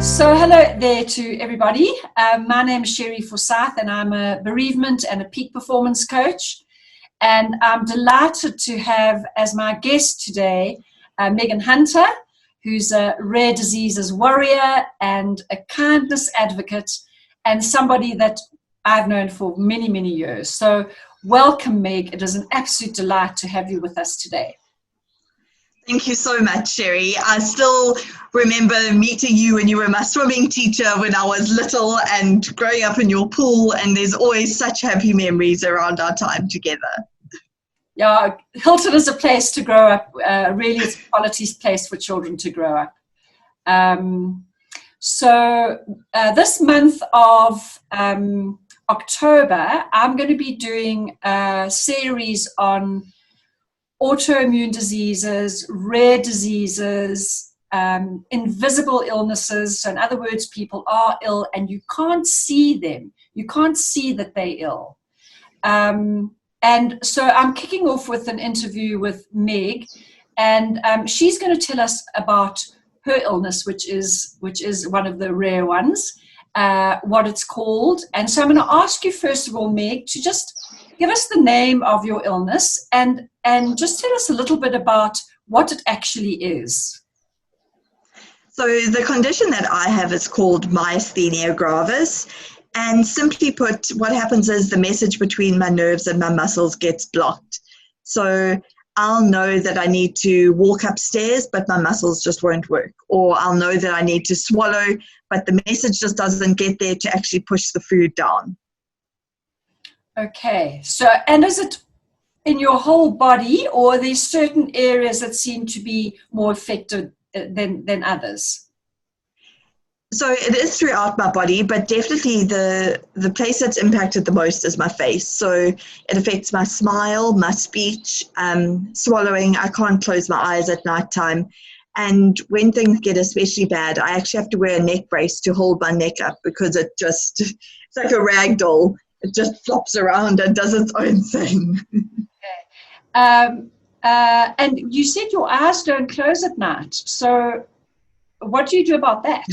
So hello there to everybody. My name is Cherri Forsyth and I'm a bereavement and a peak performance coach. And I'm delighted to have as my guest today, Megan Hunter, who's a rare diseases warrior and a kindness advocate and somebody that I've known for many, many years. So welcome, Meg. It is an absolute delight to have you with us today. Thank you so much, Cherri. I still remember meeting you when you were my swimming teacher when I was little and growing up in your pool, and there's always such happy memories around our time together. Yeah, Hilton is a place to grow up. Really, it's a quality place for children to grow up. So this month of October, I'm going to be doing a series on autoimmune diseases, rare diseases, invisible illnesses. So in other words, people are ill and you can't see them. You can't see that they're ill. And so I'm kicking off with an interview with Meg, and she's going to tell us about her illness, which is one of the rare ones, what it's called. And so I'm going to ask you, first of all, Meg, to just give us the name of your illness and just tell us a little bit about what it actually is. So the condition that I have is called Myasthenia Gravis. And simply put, what happens is the message between my nerves and my muscles gets blocked. So I'll know that I need to walk upstairs, but my muscles just won't work. Or I'll know that I need to swallow, but the message just doesn't get there to actually push the food down. Okay, so, and is it in your whole body, or are there certain areas that seem to be more affected than others? So it is throughout my body, but definitely the place that's impacted the most is my face. So it affects my smile, my speech, swallowing. I can't close my eyes at nighttime. And when things get especially bad, I actually have to wear a neck brace to hold my neck up because it's like a rag doll. It just flops around and does its own thing. Okay. And you said your eyes don't close at night. So what do you do about that?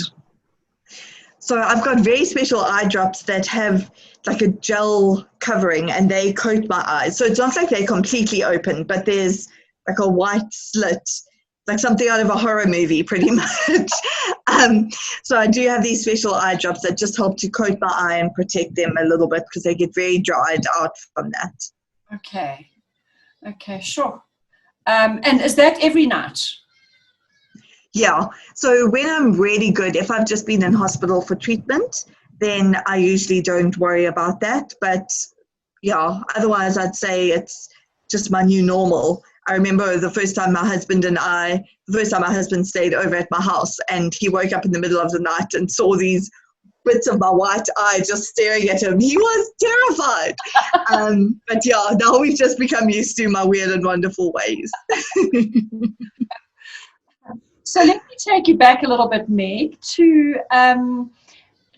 So I've got very special eye drops that have like a gel covering and they coat my eyes. So it's not like they're completely open, but there's like a white slit, like something out of a horror movie pretty much. So I do have these special eye drops that just help to coat my eye and protect them a little bit because they get very dried out from that. Okay, sure. And is that every night? Yeah, so when I'm really good, if I've just been in hospital for treatment, then I usually don't worry about that. But yeah, otherwise I'd say it's just my new normal. I remember the first time my husband stayed over at my house and he woke up in the middle of the night and saw these bits of my white eye just staring at him. He was terrified. But yeah, now we've just become used to my weird and wonderful ways. So let me take you back a little bit, Meg, to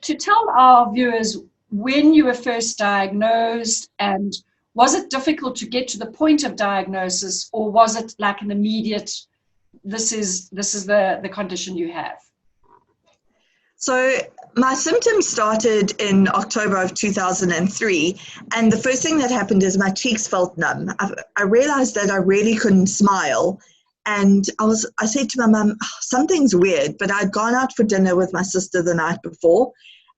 tell our viewers when you were first diagnosed, and was it difficult to get to the point of diagnosis, or was it like an immediate, this is the condition you have? So my symptoms started in October of 2003, and the first thing that happened is my cheeks felt numb. I realized that I really couldn't smile. And I said to my mum, something's weird, but I'd gone out for dinner with my sister the night before,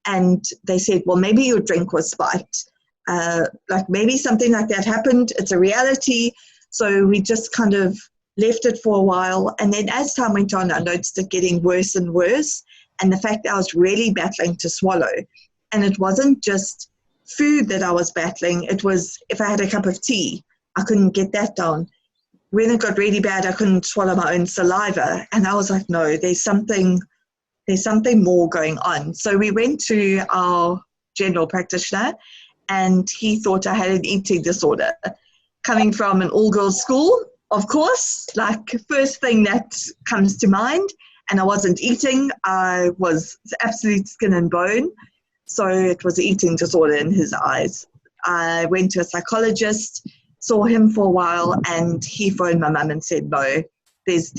and they said, well, maybe your drink was spiked. Like maybe something like that happened. It's a reality. So we just kind of left it for a while. And then as time went on, I noticed it getting worse and worse. And the fact that I was really battling to swallow. And it wasn't just food that I was battling. It was if I had a cup of tea, I couldn't get that down. When it got really bad, I couldn't swallow my own saliva. And I was like, no, there's something more going on. So we went to our general practitioner, and he thought I had an eating disorder. Coming from an all-girls school, of course, like first thing that comes to mind. And I wasn't eating. I was absolute skin and bone. So it was an eating disorder in his eyes. I went to a psychologist, saw him for a while, and he phoned my mum and said, no, there's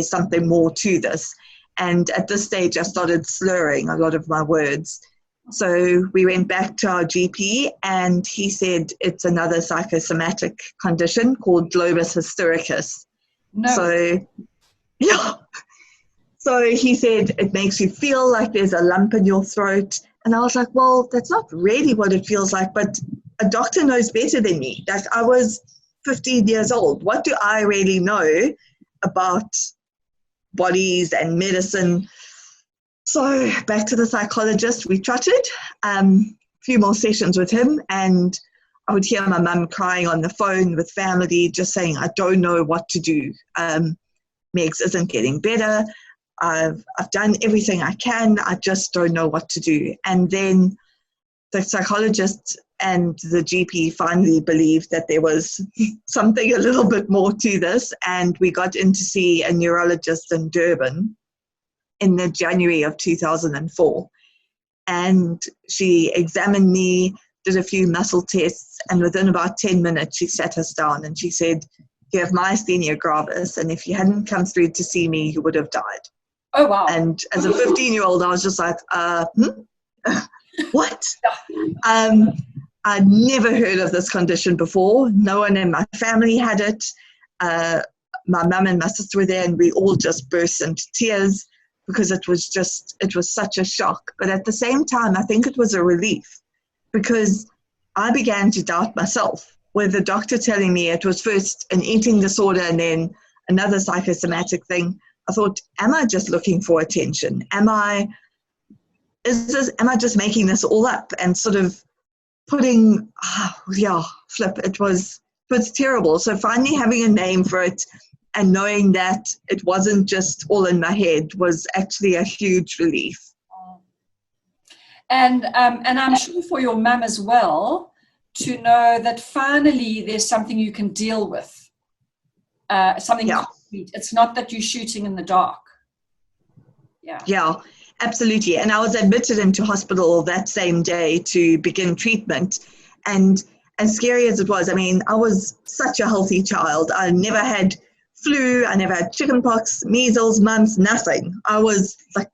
something more to this. And at this stage, I started slurring a lot of my words. So we went back to our GP, and he said it's another psychosomatic condition called globus hystericus. No. So, yeah. So he said it makes you feel like there's a lump in your throat. And I was like, well, that's not really what it feels like, but a doctor knows better than me. Like, I was 15 years old. What do I really know about bodies and medicine? So back to the psychologist, we trotted, a few more sessions with him, and I would hear my mum crying on the phone with family, just saying, I don't know what to do. Megs isn't getting better. I've done everything I can. I just don't know what to do. And then the psychologist and the GP finally believed that there was something a little bit more to this, and we got in to see a neurologist in Durban in the January of 2004. And she examined me, did a few muscle tests, and within about 10 minutes she sat us down and she said, you have myasthenia gravis, and if you hadn't come through to see me, you would have died. Oh, wow. And as a 15-year-old, I was just like, what? I'd never heard of this condition before. No one in my family had it. My mum and my sister were there, and we all just burst into tears because it was such a shock. But at the same time, I think it was a relief, because I began to doubt myself, with the doctor telling me it was first an eating disorder and then another psychosomatic thing. I thought, am I just looking for attention? Am I just making this all up and sort of putting, it was terrible. So finally having a name for it and knowing that it wasn't just all in my head was actually a huge relief. And I'm sure for your mum as well, to know that finally there's something you can deal with, something concrete. It's not that you're shooting in the dark. Yeah, absolutely. And I was admitted into hospital that same day to begin treatment. And as scary as it was, I mean, I was such a healthy child. I never had flu, I never had chickenpox, measles, mumps, nothing. I was like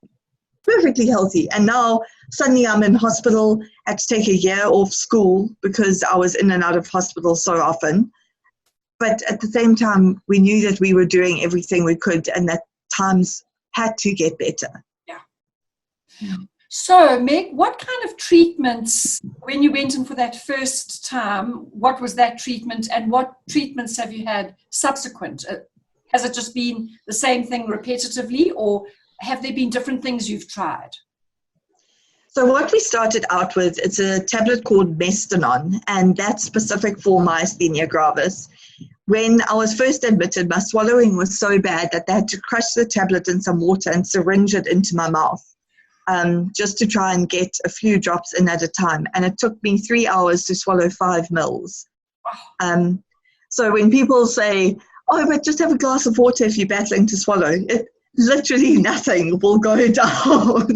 perfectly healthy. And now suddenly I'm in hospital. I had to take a year off school because I was in and out of hospital so often. But at the same time, we knew that we were doing everything we could and that times had to get better. Yeah. So, Meg, what kind of treatments, when you went in for that first time, what was that treatment, and what treatments have you had subsequent? Has it just been the same thing repetitively, or have there been different things you've tried? So what we started out with, it's a tablet called Mestinon, and that's specific for myasthenia gravis. When I was first admitted, my swallowing was so bad that they had to crush the tablet in some water and syringe it into my mouth, just to try and get a few drops in at a time. And it took me 3 hours to swallow 5 mils. So when people say, oh, but just have a glass of water if you're battling to swallow, literally nothing will go down.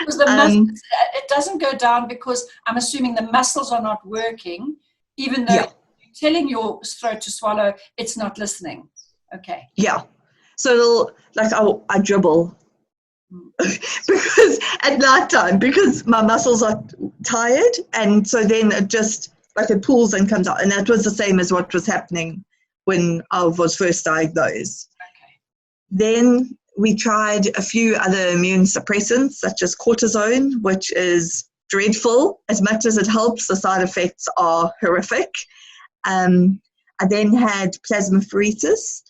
Because the muscles, it doesn't go down because I'm assuming the muscles are not working, even though you're telling your throat to swallow, it's not listening. Okay. Yeah. So I dribble because at night time, because my muscles are tired, and so then it just it pulls and comes out. And that was the same as what was happening when I was first diagnosed. Okay. Then we tried a few other immune suppressants, such as cortisone, which is dreadful. As much as it helps, the side effects are horrific. I then had plasmapheresis,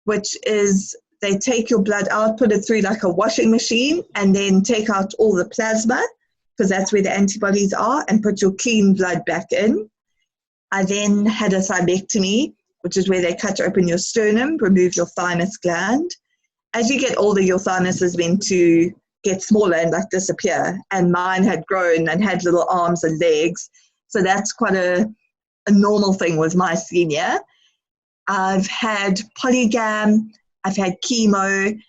which is they take your blood out, put it through like a washing machine, and then take out all the plasma, because that's where the antibodies are, and put your clean blood back in. I then had a thymectomy, which is where they cut open your sternum, remove your thymus gland. As you get older, your thymus is meant to get smaller and disappear, and mine had grown and had little arms and legs. So that's quite a normal thing with myasthenia. I've had polygam, I've had chemo.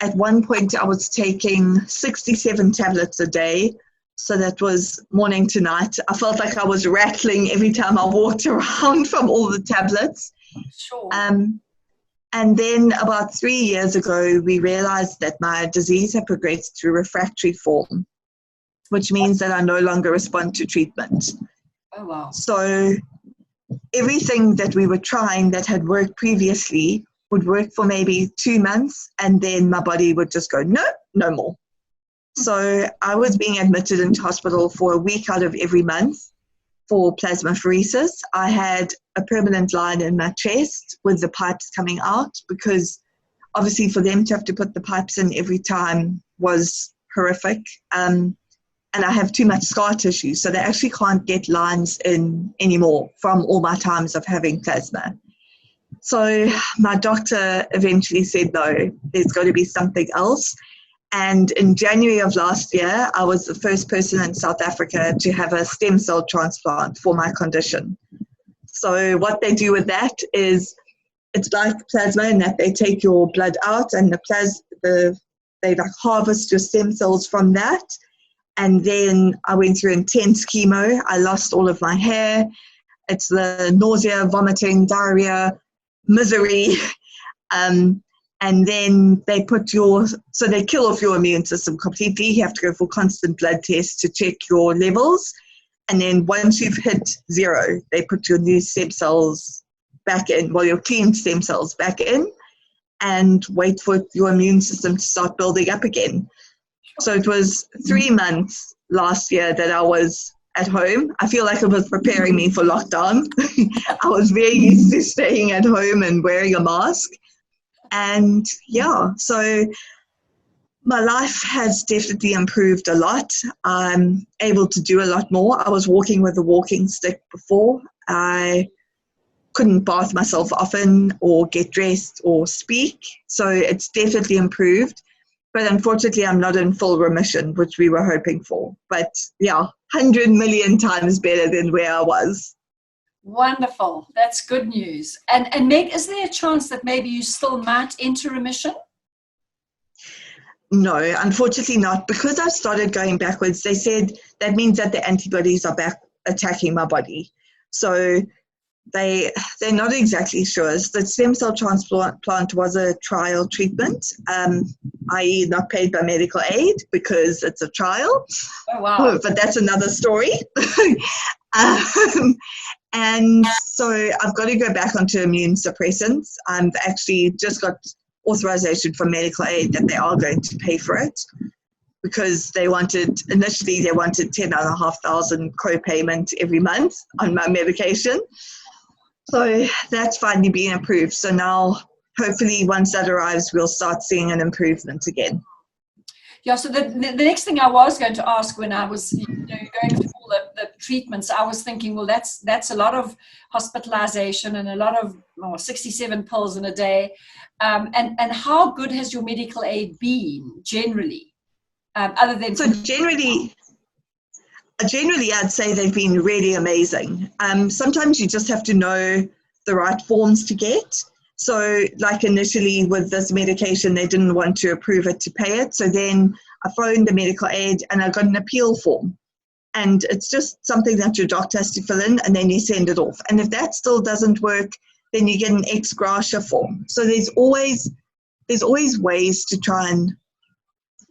At one point, I was taking 67 tablets a day. So that was morning to night. I felt like I was rattling every time I walked around from all the tablets. Sure. And then about 3 years ago, we realized that my disease had progressed to refractory form, which means that I no longer respond to treatment. Oh, wow. So everything that we were trying that had worked previously would work for maybe 2 months, and then my body would just go, no, no more. So I was being admitted into hospital for a week out of every month for plasmapheresis. I had a permanent line in my chest with the pipes coming out, because obviously for them to have to put the pipes in every time was horrific. And I have too much scar tissue, so they actually can't get lines in anymore from all my times of having plasma. So my doctor eventually said, no, there's got to be something else. And in January of last year, I was the first person in South Africa to have a stem cell transplant for my condition. So what they do with that is, it's like plasma in that they take your blood out, and they like harvest your stem cells from that. And then I went through intense chemo. I lost all of my hair. It's the nausea, vomiting, diarrhea, misery. And then they they kill off your immune system completely. You have to go for constant blood tests to check your levels. And then once you've hit 0, they put your new stem cells back in, your clean stem cells back in, and wait for your immune system to start building up again. So it was 3 months last year that I was at home. I feel like it was preparing me for lockdown. I was very used to staying at home and wearing a mask. And yeah, so my life has definitely improved a lot. I'm able to do a lot more. I was walking with a walking stick before. I couldn't bath myself often or get dressed or speak. So it's definitely improved. But unfortunately, I'm not in full remission, which we were hoping for. But yeah, 100 million times better than where I was. Wonderful. That's good news. And Meg, is there a chance that maybe you still might enter remission? No, unfortunately not. Because I've started going backwards, they said that means that the antibodies are back attacking my body. So they're not exactly sure. The stem cell transplant was a trial treatment, i.e. not paid by medical aid because it's a trial. Oh, wow. But that's another story. And so I've got to go back onto immune suppressants. I've actually just got authorization from medical aid that they are going to pay for it, because initially they wanted 10,500 co-payment every month on my medication. So that's finally been approved. So now, hopefully, once that arrives, we'll start seeing an improvement again. Yeah, so the next thing I was going to ask when I was going through all the treatments, I was thinking, well, that's a lot of hospitalization and a lot of 67 pills in a day. And how good has your medical aid been generally? Other than generally, I'd say they've been really amazing. Sometimes you just have to know the right forms to get. So like initially with this medication, they didn't want to approve it to pay it. So then I phoned the medical aid and I got an appeal form. And it's just something that your doctor has to fill in, and then you send it off. And if that still doesn't work, then you get an ex gratia form. So there's always ways to try and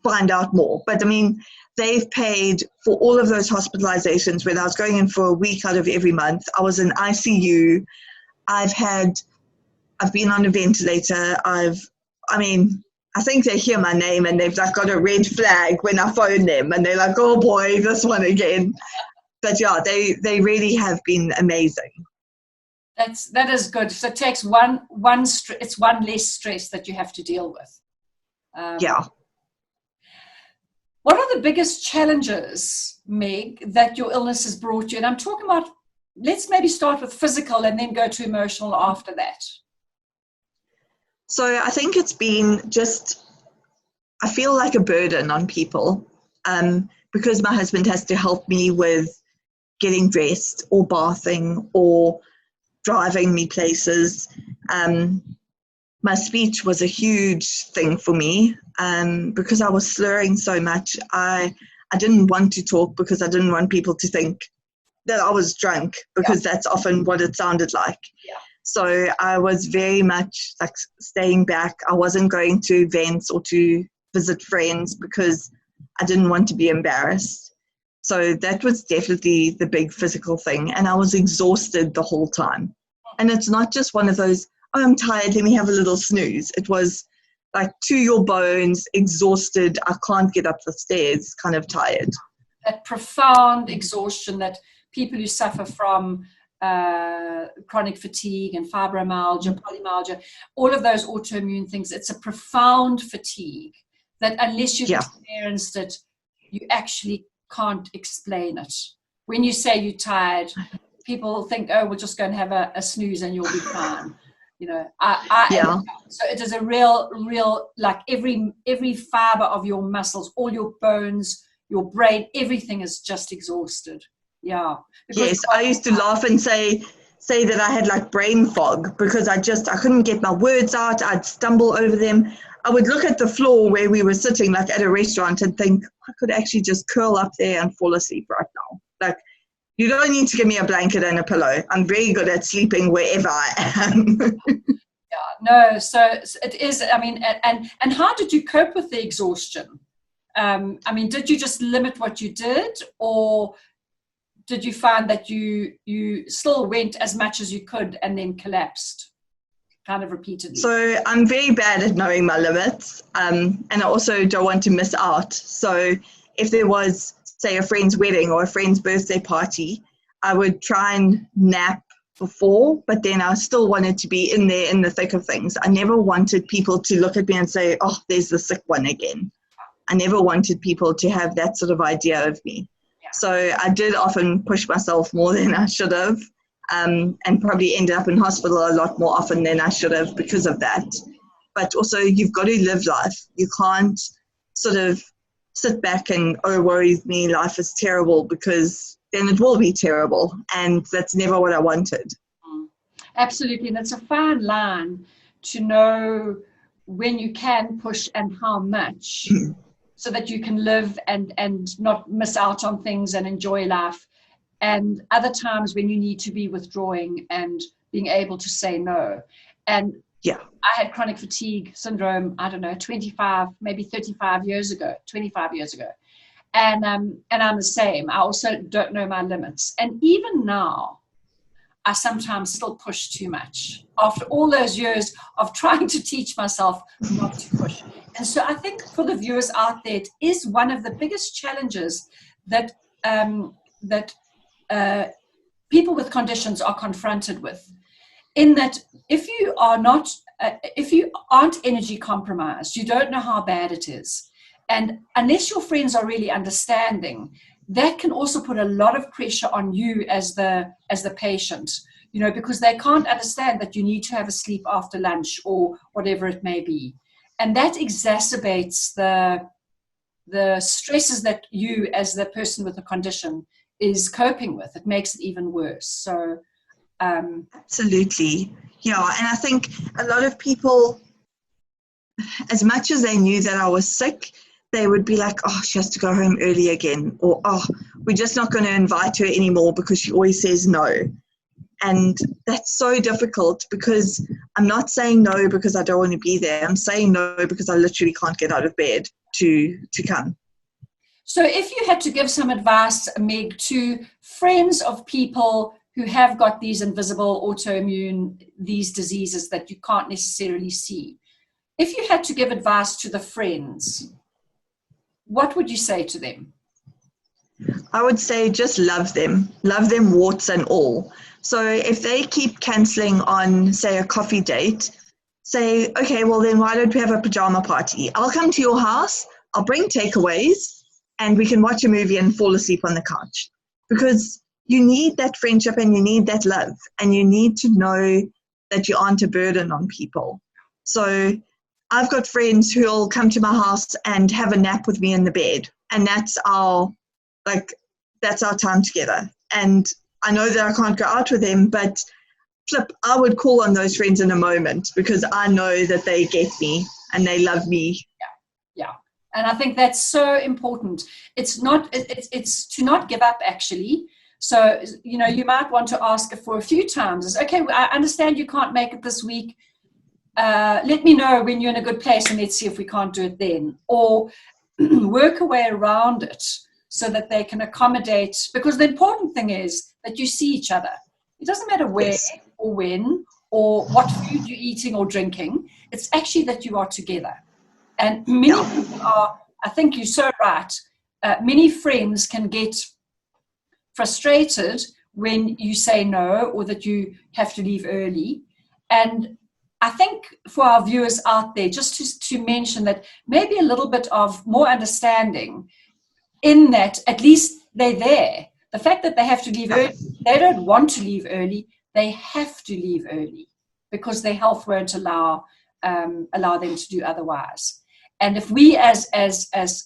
find out more. But I mean, they've paid for all of those hospitalizations when I was going in for a week out of every month. I was in ICU. I've been on a ventilator. I think they hear my name and they've like got a red flag when I phone them, and they're like, oh boy, this one again. But yeah, they really have been amazing. That is good. So it takes it's one less stress that you have to deal with. Yeah. What are the biggest challenges, Meg, that your illness has brought you? And I'm talking about, let's maybe start with physical and then go to emotional after that. So I think it's been I feel like a burden on people, because my husband has to help me with getting dressed or bathing or driving me places. My speech was a huge thing for me, because I was slurring so much. I didn't want to talk because I didn't want people to think that I was drunk, because that's often what it sounded like. Yeah. So I was very much like staying back. I wasn't going to events or to visit friends because I didn't want to be embarrassed. So that was definitely the big physical thing. And I was exhausted the whole time. And it's not just one of those, oh, I'm tired, let me have a little snooze. It was like to your bones, exhausted, I can't get up the stairs, kind of tired. That profound exhaustion that people who suffer from chronic fatigue and fibromyalgia, polymyalgia, all of those autoimmune things, it's a profound fatigue that unless you've experienced it, you actually can't explain it. When you say you're tired, people think, oh, we'll just go and have a snooze and you'll be fine. You know, so it is a real, like every fiber of your muscles, all your bones, your brain, everything is just exhausted. Yeah. Yes, I used to laugh and say that I had like brain fog because I couldn't get my words out. I'd stumble over them. I would look at the floor where we were sitting, like at a restaurant, and think I could actually just curl up there and fall asleep right now. Like, you don't need to give me a blanket and a pillow. I'm very good at sleeping wherever I am. No, so it is, I mean, and how did you cope with the exhaustion? I mean, did you just limit what you did, or did you find that you still went as much as you could and then collapsed kind of repeatedly? So I'm very bad at knowing my limits, and I also don't want to miss out. So if there was, say, a friend's wedding or a friend's birthday party, I would try and nap before, but then I still wanted to be in there in the thick of things. I never wanted people to look at me and say, oh, there's the sick one again. I never wanted people to have that sort of idea of me. So I did often push myself more than I should have, and probably ended up in hospital a lot more often than I should have because of that. But also, you've got to live life. You can't sort of sit back and, oh, worries me, life is terrible, because then it will be terrible. And that's never what I wanted. Absolutely. And it's a fine line to know when you can push and how much so that you can live and not miss out on things and enjoy life. And other times when you need to be withdrawing and being able to say no. And I had chronic fatigue syndrome, I don't know, 25, maybe 25 years ago. And I'm the same. I also don't know my limits. And even now, I sometimes still push too much after all those years of trying to teach myself not to push. And so I think for the viewers out there, it is one of the biggest challenges that people with conditions are confronted with. In that, if you aren't energy compromised, you don't know how bad it is. And unless your friends are really understanding, that can also put a lot of pressure on you as the patient, you know, because they can't understand that you need to have a sleep after lunch or whatever it may be. And that exacerbates the stresses that you as the person with the condition is coping with. It makes it even worse. So absolutely. Yeah. And I think a lot of people, as much as they knew that I was sick, they would be like, oh, she has to go home early again. Or, oh, we're just not going to invite her anymore because she always says no. And that's so difficult because I'm not saying no because I don't want to be there. I'm saying no because I literally can't get out of bed to come. So if you had to give some advice, Meg, to friends of people who have got these invisible autoimmune, these diseases that you can't necessarily see, if you had to give advice to the friends, what would you say to them? I would say just love them warts and all. So if they keep cancelling on, say, a coffee date, say, okay, well then why don't we have a pajama party? I'll come to your house, I'll bring takeaways, and we can watch a movie and fall asleep on the couch. Because you need that friendship and you need that love, and you need to know that you aren't a burden on people. So I've got friends who'll come to my house and have a nap with me in the bed, and that's our time together. And I know that I can't go out with them, but I would call on those friends in a moment because I know that they get me and they love me. Yeah. And I think that's so important. It's to not give up, actually, So, you know, you might want to ask her for a few times. It's, okay, I understand you can't make it this week. Let me know when you're in a good place and let's see if we can't do it then. Or work a way around it so that they can accommodate, because the important thing is that you see each other. It doesn't matter where or when or what food you're eating or drinking. It's actually that you are together. And many people are, I think you're so right, many friends can get frustrated when you say no or that you have to leave early. And I think for our viewers out there, just to mention that maybe a little bit of more understanding in that at least they're there. The fact that they have to leave early, they don't want to leave early, they have to leave early because their health won't allow them to do otherwise. And if we as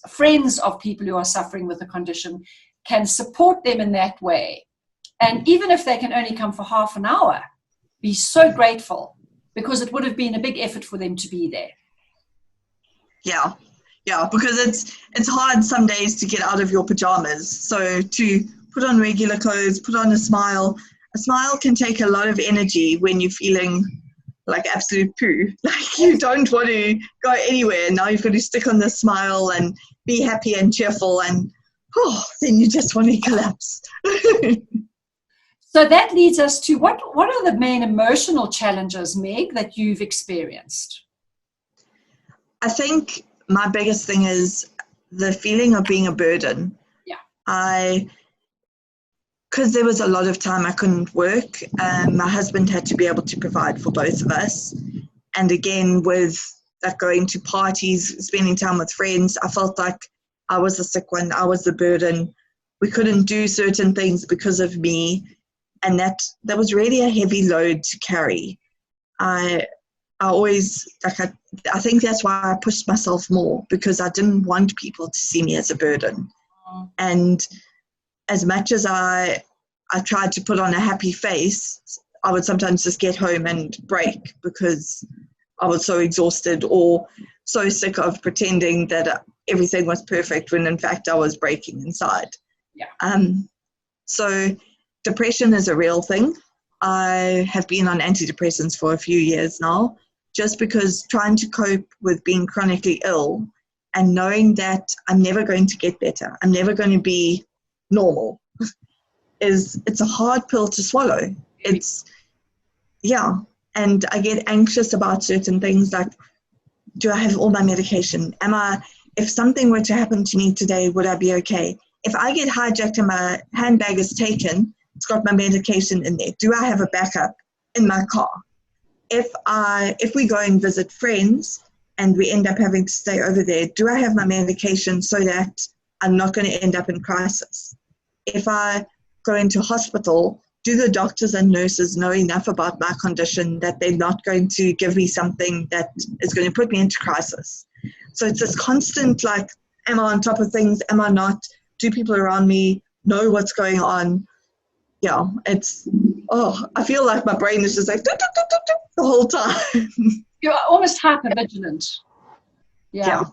friends of people who are suffering with a condition can support them in that way, and even if they can only come for half an hour, be so grateful, because it would have been a big effort for them to be there. Yeah, because it's hard some days to get out of your pajamas. So to put on regular clothes, put on a smile. A smile can take a lot of energy when you're feeling like absolute poo. Like you don't want to go anywhere. Now you've got to stick on the smile and be happy and cheerful, and then you just want to collapse. So that leads us to what are the main emotional challenges, Meg, that you've experienced? I think my biggest thing is the feeling of being a burden. Yeah. Because there was a lot of time I couldn't work, my husband had to be able to provide for both of us. And again, with like going to parties, spending time with friends, I felt like I was the sick one, I was the burden. We couldn't do certain things because of me. And that was really a heavy load to carry. I always, I think that's why I pushed myself more, because I didn't want people to see me as a burden. And as much as I tried to put on a happy face, I would sometimes just get home and break because I was so exhausted or so sick of pretending that everything was perfect when in fact I was breaking inside. Yeah. So depression is a real thing. I have been on antidepressants for a few years now, just because trying to cope with being chronically ill and knowing that I'm never going to get better, I'm never going to be normal, it's a hard pill to swallow. And I get anxious about certain things, like, do I have all my medication? If something were to happen to me today, would I be okay? If I get hijacked and my handbag is taken, it's got my medication in there. Do I have a backup in my car? If we go and visit friends and we end up having to stay over there, do I have my medication so that I'm not going to end up in crisis? If I go into hospital, do the doctors and nurses know enough about my condition that they're not going to give me something that is going to put me into crisis? So it's this constant, like, am I on top of things? Am I not? Do people around me know what's going on? Yeah, I feel like my brain is just like the whole time. You're almost hypervigilant. Yeah.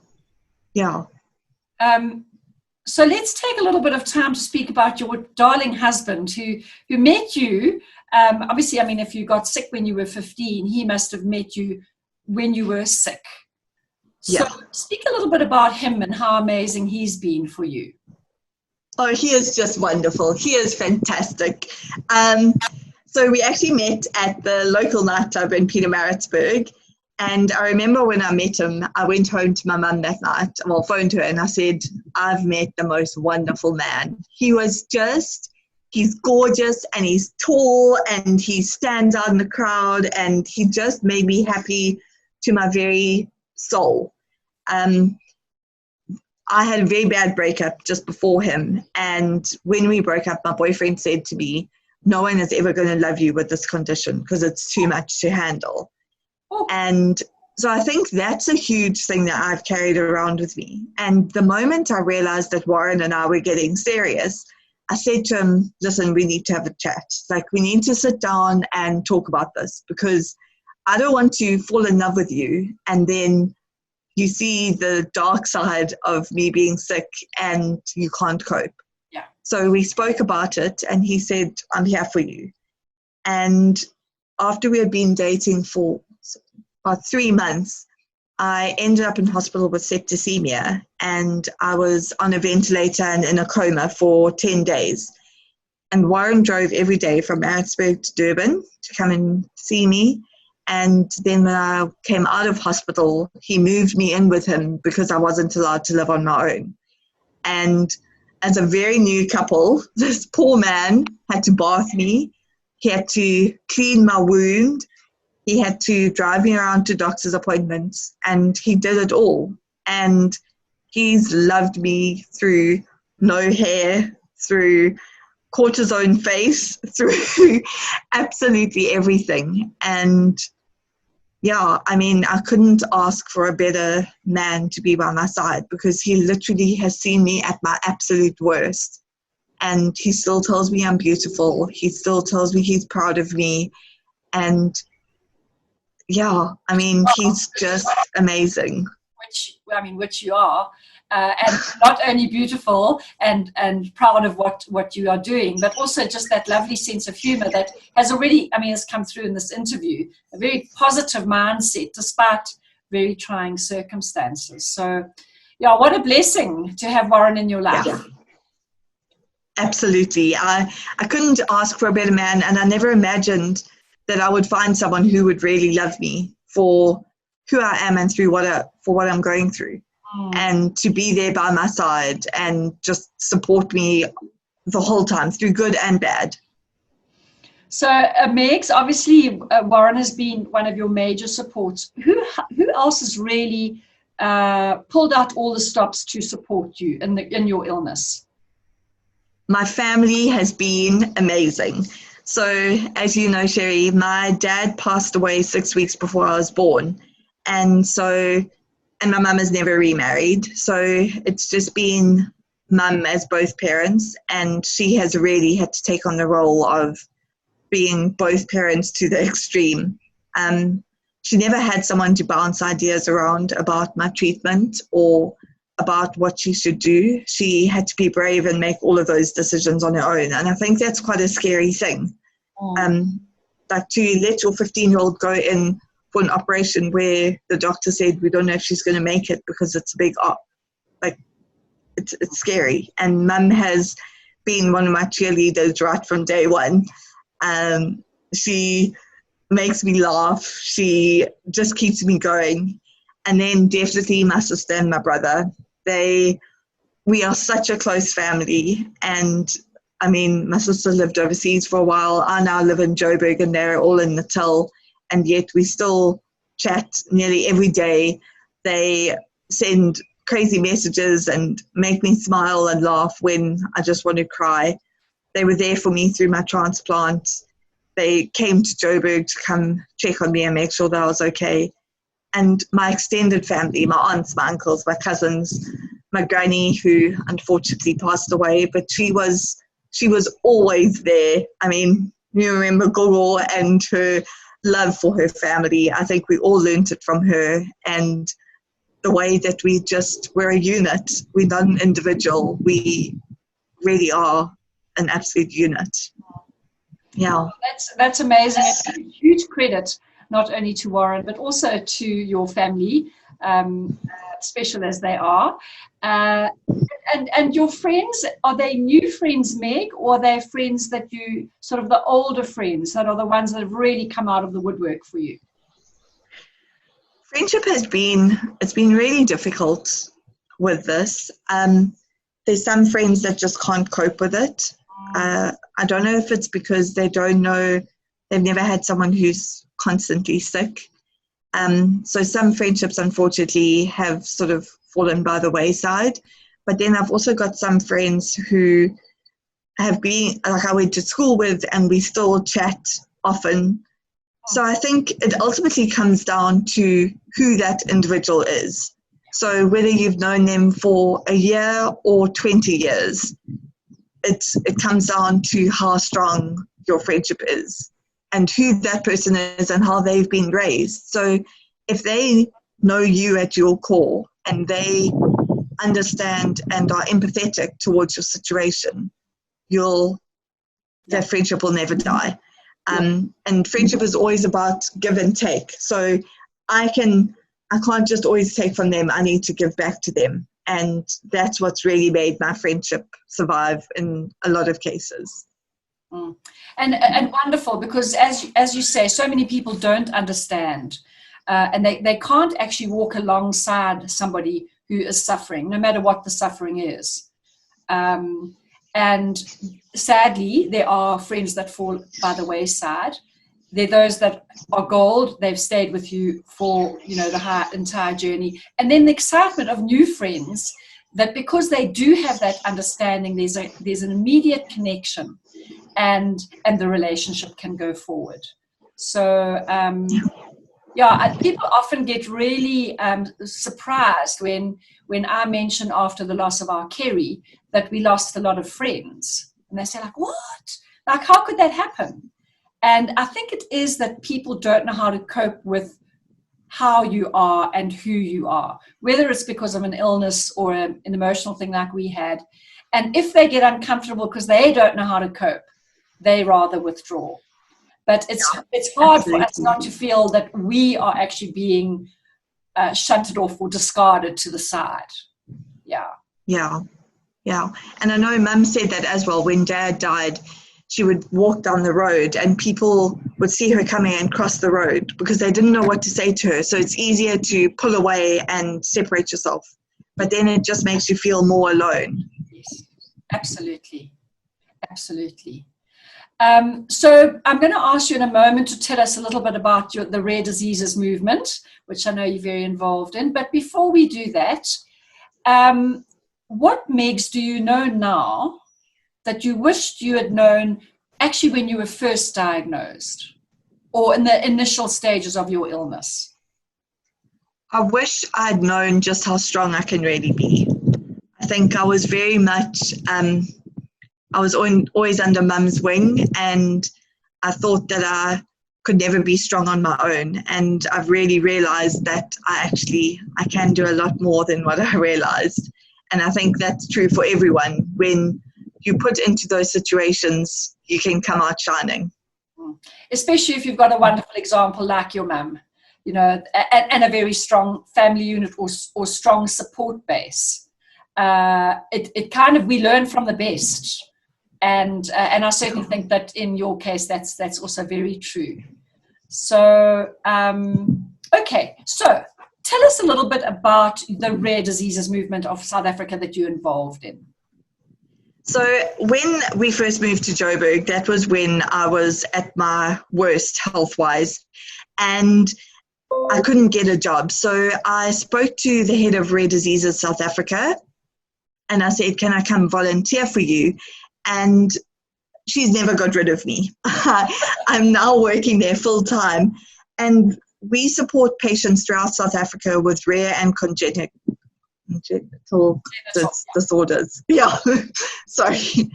So let's take a little bit of time to speak about your darling husband who met you. Obviously, I mean, if you got sick when you were 15, he must have met you when you were sick. So speak a little bit about him and how amazing he's been for you. Oh, he is just wonderful. He is fantastic. So we actually met at the local nightclub in Pietermaritzburg. And I remember when I met him, I went home to my mum that night, phoned her, and I said, I've met the most wonderful man. He's gorgeous and he's tall and he stands out in the crowd, and he just made me happy to my very soul. I had a very bad breakup just before him, and when we broke up, my boyfriend said to me, no one is ever going to love you with this condition because it's too much to handle. And so I think that's a huge thing that I've carried around with me. And the moment I realized that Warren and I were getting serious, I said to him, listen, we need to have a chat. Like, we need to sit down and talk about this, because I don't want to fall in love with you and then you see the dark side of me being sick and you can't cope. Yeah. So we spoke about it, and he said, I'm here for you. And after we had been dating for about 3 months, I ended up in hospital with septicemia, and I was on a ventilator and in a coma for 10 days. And Warren drove every day from Maritzburg to Durban to come and see me. And then when I came out of hospital, he moved me in with him because I wasn't allowed to live on my own. And as a very new couple, this poor man had to bath me. He had to clean my wound. He had to drive me around to doctor's appointments, and he did it all. And he's loved me through no hair, through cortisone face, through absolutely everything. And yeah, I mean, I couldn't ask for a better man to be by my side, because he literally has seen me at my absolute worst. And he still tells me I'm beautiful. He still tells me he's proud of me. And yeah, I mean, he's just amazing. Which you are, and not only beautiful and proud of what you are doing, but also just that lovely sense of humor that has already, has come through in this interview. A very positive mindset despite very trying circumstances. So, yeah, what a blessing to have Warren in your life. Yeah. Absolutely. I couldn't ask for a better man, and I never imagined that I would find someone who would really love me for who I am and for what I'm going through, and to be there by my side and just support me the whole time through good and bad. So, Megs, obviously Warren has been one of your major supports. Who else has really pulled out all the stops to support you in your illness? My family has been amazing. So, as you know, Cherri, my dad passed away 6 weeks before I was born. And my mum has never remarried. So it's just been mum as both parents. And she has really had to take on the role of being both parents to the extreme. She never had someone to bounce ideas around about my treatment or about what she should do. She had to be brave and make all of those decisions on her own. And I think that's quite a scary thing. Like to let your 15-year-old go in for an operation where the doctor said, we don't know if she's going to make it because it's a big op. Like, it's scary. And mum has been one of my cheerleaders right from day one. She makes me laugh. She just keeps me going. And then definitely my sister and my brother. We are such a close family. And I mean, my sister lived overseas for a while. I now live in Joburg, and they're all in Natal. And yet we still chat nearly every day. They send crazy messages and make me smile and laugh when I just want to cry. They were there for me through my transplant. They came to Joburg to come check on me and make sure that I was okay. And my extended family, my aunts, my uncles, my cousins, my granny, who unfortunately passed away, but she was always there. I mean, you remember Gogo and her love for her family. I think we all learned it from her, and the way that we're a unit. We're not an individual. We really are an absolute unit. Yeah. That's amazing. It's a huge credit not only to Warren but also to your family, special as they are. And your friends, are they new friends, Meg, or are they friends that you, sort of the older friends that are the ones that have really come out of the woodwork for you? Friendship it's been really difficult with this. There's some friends that just can't cope with it. I don't know if it's because they don't know, they've never had someone who's constantly sick. So some friendships, unfortunately, have sort of fallen by the wayside. But then I've also got some friends who have been, like I went to school with, and we still chat often. So I think it ultimately comes down to who that individual is. So whether you've known them for a year or 20 years, it comes down to how strong your friendship is and who that person is and how they've been raised. So if they know you at your core and they understand and are empathetic towards your situation, that friendship will never die. And friendship is always about give and take. So I can't just always take from them. I need to give back to them. And that's what's really made my friendship survive in a lot of cases. And wonderful, because as you say, so many people don't understand, and they can't actually walk alongside somebody who is suffering, no matter what the suffering is. And sadly, there are friends that fall by the wayside. There are those that are gold. They've stayed with you for, the entire journey. And then the excitement of new friends, that because they do have that understanding, there's an immediate connection, and the relationship can go forward. So, people often get really surprised when I mention after the loss of our Cherri that we lost a lot of friends. And they say, like, what? Like, how could that happen? And I think it is that people don't know how to cope with how you are and who you are, whether it's because of an illness or an emotional thing like we had. And if they get uncomfortable because they don't know how to cope, they rather withdraw. But it's hard Absolutely. For us not to feel that we are actually being shunted off or discarded to the side. Yeah. And I know Mum said that as well. When Dad died, she would walk down the road and people would see her coming and cross the road because they didn't know what to say to her. So it's easier to pull away and separate yourself. But then it just makes you feel more alone. Yes, absolutely. So I'm going to ask you in a moment to tell us a little bit about the rare diseases movement, which I know you're very involved in. But before we do that, what Megs do you know now that you wished you had known actually when you were first diagnosed or in the initial stages of your illness? I wish I'd known just how strong I can really be. I think I was very much, I was always under Mum's wing, and I thought that I could never be strong on my own. And I've really realized that I can do a lot more than what I realized. And I think that's true for everyone. When you put into those situations, you can come out shining. Especially if you've got a wonderful example like your mum, and a very strong family unit or strong support base. It kind of, we learn from the best. And I certainly think that in your case, that's also very true. So, okay. So tell us a little bit about the rare diseases movement of South Africa that you're involved in. So when we first moved to Joburg, that was when I was at my worst health-wise, and I couldn't get a job. So I spoke to the head of Rare Diseases South Africa, and I said, can I come volunteer for you? And she's never got rid of me. I'm now working there full time, and we support patients throughout South Africa with rare and congenital disorders. Yeah, sorry.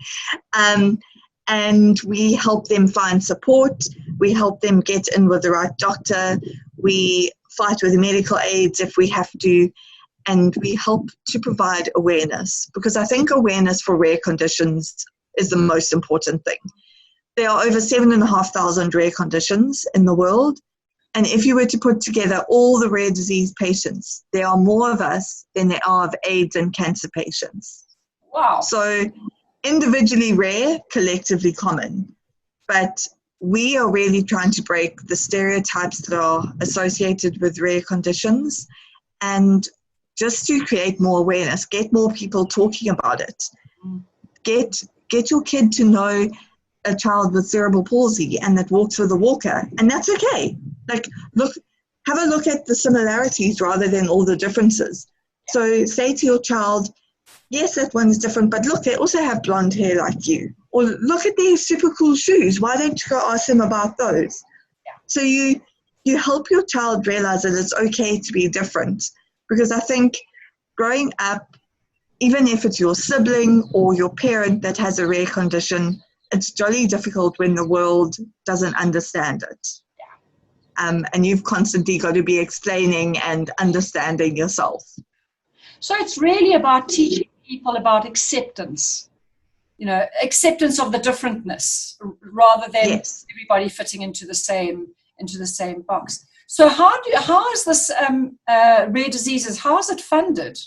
And we help them find support. We help them get in with the right doctor. We fight with medical aids if we have to. And we help to provide awareness, because I think awareness for rare conditions is the most important thing. There are over 7,500 rare conditions in the world. And if you were to put together all the rare disease patients, there are more of us than there are of AIDS and cancer patients. Wow. So individually rare, collectively common. But we are really trying to break the stereotypes that are associated with rare conditions, and just to create more awareness, get more people talking about it. Get your kid to know a child with cerebral palsy and that walks with a walker, and that's okay. Like, have a look at the similarities rather than all the differences. So say to your child, yes, that one's different, but look, they also have blonde hair like you. Or look at their super cool shoes. Why don't you go ask them about those? Yeah. So you help your child realize that it's okay to be different. Because I think growing up, even if it's your sibling or your parent that has a rare condition, it's jolly difficult when the world doesn't understand it. Yeah. And you've constantly got to be explaining and understanding yourself. So it's really about teaching people about acceptance, acceptance of the differentness, rather than Yes. everybody fitting into the same box. So how is this rare diseases? How is it funded?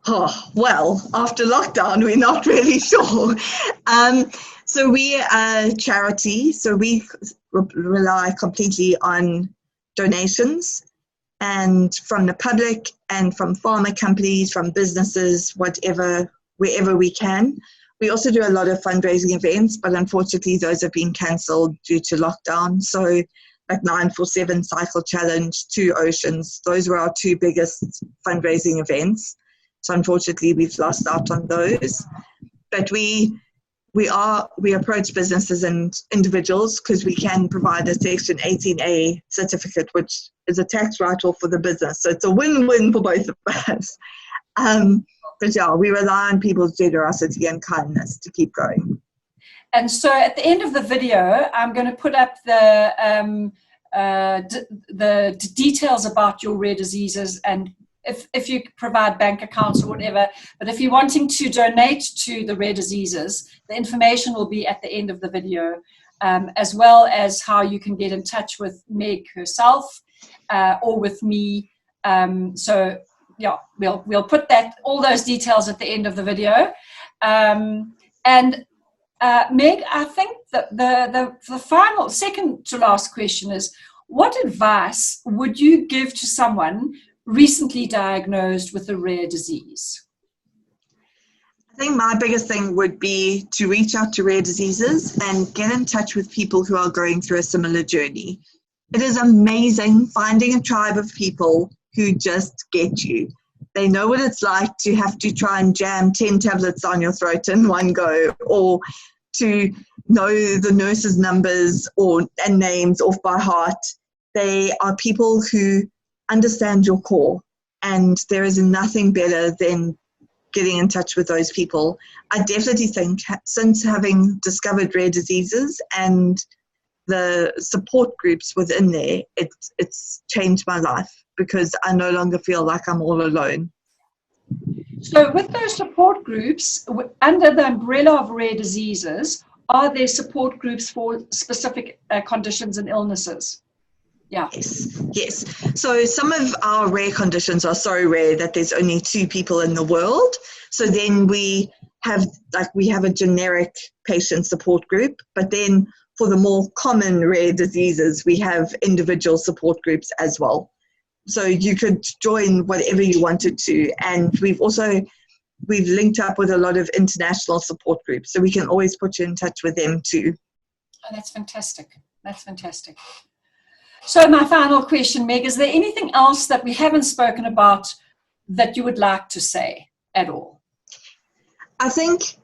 Oh, well, after lockdown, we're not really sure. So we are a charity, so we rely completely on donations, and from the public and from pharma companies, from businesses, wherever we can. We also do a lot of fundraising events, but unfortunately those have been cancelled due to lockdown. So like 947 Cycle Challenge, Two Oceans, those were our two biggest fundraising events. So unfortunately we've lost out on those. But we approach businesses and individuals because we can provide a Section 18A certificate, which is a tax write-off for the business. So it's a win-win for both of us. But yeah, we rely on people's generosity and kindness to keep going. And so at the end of the video, I'm going to put up the details about your rare diseases, and if you provide bank accounts or whatever. But if you're wanting to donate to the rare diseases, the information will be at the end of the video, as well as how you can get in touch with Meg herself or with me. So yeah, we'll put all those details at the end of the video. And Meg, I think that the final, second to last question is, what advice would you give to someone recently diagnosed with a rare disease? I think my biggest thing would be to reach out to rare diseases and get in touch with people who are going through a similar journey. It is amazing finding a tribe of people who just get you. They know what it's like to have to try and jam 10 tablets on your throat in one go, or to know the nurse's numbers and names off by heart. They are people who understand your core, and there is nothing better than getting in touch with those people. I definitely think since having discovered rare diseases and the support groups within there, it's changed my life, because I no longer feel like I'm all alone. So with those support groups, under the umbrella of rare diseases, are there support groups for specific conditions and illnesses? Yeah. Yes. So some of our rare conditions are so rare that there's only 2 people in the world. So then we have a generic patient support group, but then for the more common rare diseases, we have individual support groups as well. So you could join whatever you wanted to. And we've linked up with a lot of international support groups, so we can always put you in touch with them too. Oh, that's fantastic. That's fantastic. So my final question, Meg, is there anything else that we haven't spoken about that you would like to say at all? I think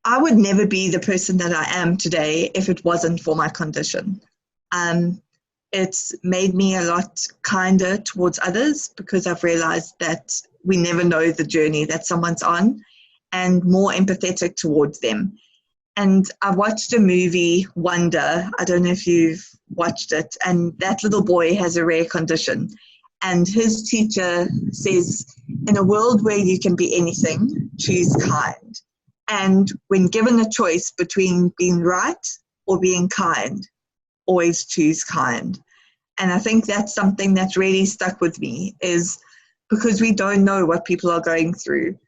I would never be the person that I am today if it wasn't for my condition. It's made me a lot kinder towards others, because I've realized that we never know the journey that someone's on, and more empathetic towards them. And I watched a movie, Wonder. I don't know if you've watched it. And that little boy has a rare condition. And his teacher says, in a world where you can be anything, choose kind. And when given a choice between being right or being kind, always choose kind. And I think that's something that's really stuck with me, is because we don't know what people are going through.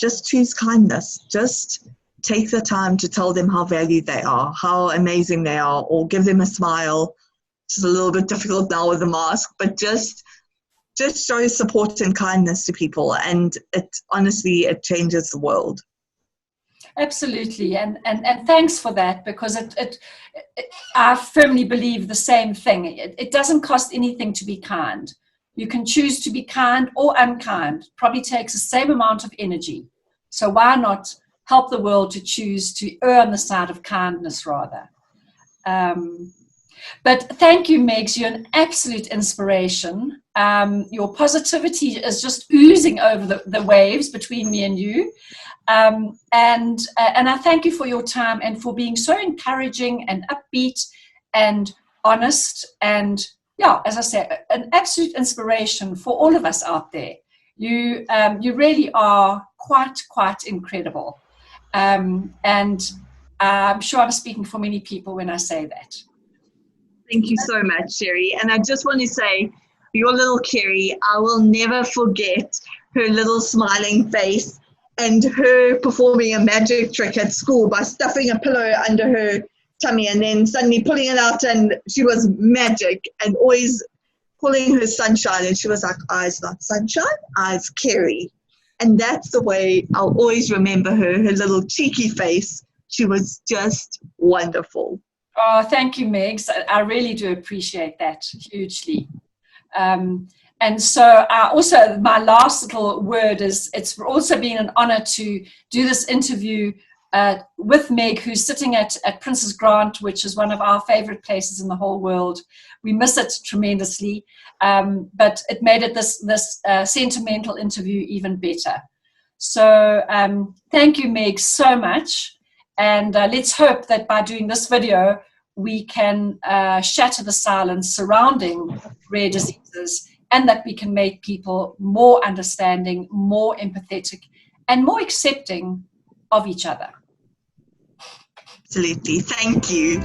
Just choose kindness. Just take the time to tell them how valued they are, how amazing they are, or give them a smile. It's a little bit difficult now with the mask, but just show support and kindness to people, and it changes the world. Absolutely, and thanks for that, because I firmly believe the same thing. It doesn't cost anything to be kind. You can choose to be kind or unkind. Probably takes the same amount of energy. So why not help the world to choose to err on the side of kindness rather? But thank you, Megs. You're an absolute inspiration. Your positivity is just oozing over the waves between me and you. And I thank you for your time and for being so encouraging and upbeat and honest and yeah, as I said, an absolute inspiration for all of us out there. You really are quite incredible. And I'm sure I'm speaking for many people when I say that. Thank you so much, Cherri. And I just want to say, your little Cherri, I will never forget her little smiling face and her performing a magic trick at school by stuffing a pillow under her tummy and then suddenly pulling it out, and she was magic, and always calling her sunshine, and she was like, eyes not sunshine, eyes Cherri. And that's the way I'll always remember her little cheeky face. She was just wonderful. Oh, thank you, Megs. I really do appreciate that hugely. And so also my last little word is, it's also been an honor to do this interview with Meg, who's sitting at Princess Grant, which is one of our favorite places in the whole world. We miss it tremendously, but it made it this sentimental interview even better. So thank you, Meg, so much. And let's hope that by doing this video, we can shatter the silence surrounding rare diseases, and that we can make people more understanding, more empathetic, and more accepting of each other. Absolutely. Thank you.